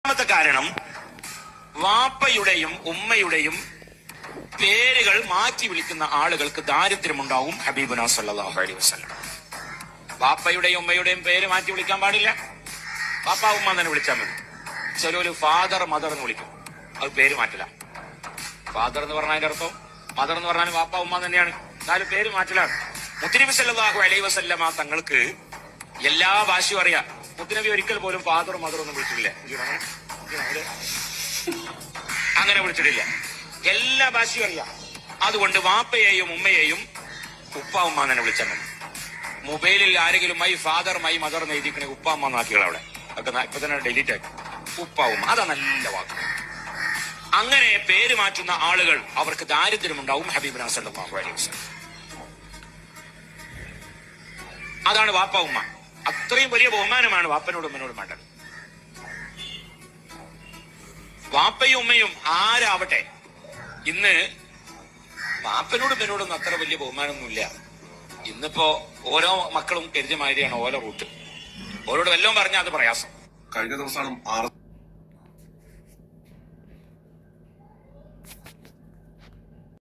രണ്ടാമത്തെ കാരണം വാപ്പയുടെയും ഉമ്മയുടെയും പേരുകൾ മാറ്റി വിളിക്കുന്ന ആളുകൾക്ക് ദാരിദ്ര്യമുണ്ടാവും. ഹബീബുനാ സല്ലല്ലാഹു അലൈഹി വസല്ലം വാപ്പയുടെയും ഉമ്മയുടെയും പേര് മാറ്റി വിളിക്കാൻ പാടില്ല. വാപ്പ ഉമ്മ തന്നെ വിളിച്ചാൽ മതി. ചിലര് ഫാദർ മദർ എന്ന് വിളിക്കും, അത് പേര് മാറ്റില്ല. ഫാദർ എന്ന് പറഞ്ഞതിന്റെ അർത്ഥം മദർ എന്ന് പറഞ്ഞാൽ വാപ്പ ഉമ്മ തന്നെയാണ്, എന്നാലും പേര് മാറ്റലാണ്. മുത്തുനബി സല്ലല്ലാഹു അലൈഹി വസല്ലമ തങ്ങൾക്ക് എല്ലാ ഭാഷയും അറിയാം. മുത്തുനബി ഒരിക്കൽ പോലും ഫാദർ മദർ ഒന്നും വിളിച്ചിട്ടില്ല, അങ്ങനെ വിളിച്ചിട്ടില്ല. എല്ലാ ഭാഷയും അറിയാം. അതുകൊണ്ട് വാപ്പയെയും ഉമ്മയെയും ഉപ്പ ഉമ്മ തന്നെ വിളിച്ചാൽ മതി. മൊബൈലിൽ ആരെങ്കിലും മൈ ഫാദർ മൈ മദർ എന്ന് എഴുതിക്കണേ ഉപ്പ ഉമ്മ നാക്കികൾ അവിടെ ഒക്കെ ഇപ്പൊ തന്നെ ഡിലീറ്റ് ആക്കി. ഉപ്പ ഉമ്മ അതാ നല്ല വാക്ക്. അങ്ങനെ പേര് മാറ്റുന്ന ആളുകൾ അവർക്ക് ദാരിദ്ര്യമുണ്ടാവും. ഹബീബുനാ സല്ലല്ലാഹു അലൈഹി വസല്ലം അതാണ് വാപ്പ ഉമ്മ. അത്രയും വലിയ ബഹുമാനമാണ് വാപ്പനോടും ഉമ്മനോടും വേണ്ടത്. വാപ്പയും ഉമ്മയും ആരാവട്ടെ, ഇന്ന് വാപ്പനോടും ഉമ്മനോടൊന്നും അത്ര വലിയ ബഹുമാനമൊന്നുമില്ല. ഇന്നിപ്പോ ഓരോ മക്കളും കരുതിയ മാതിരിയാണ് ഓരോ റൂട്ട്. ഓരോട് വല്ലതും പറഞ്ഞാൽ അത് പ്രയാസം. കഴിഞ്ഞ ദിവസമാണ്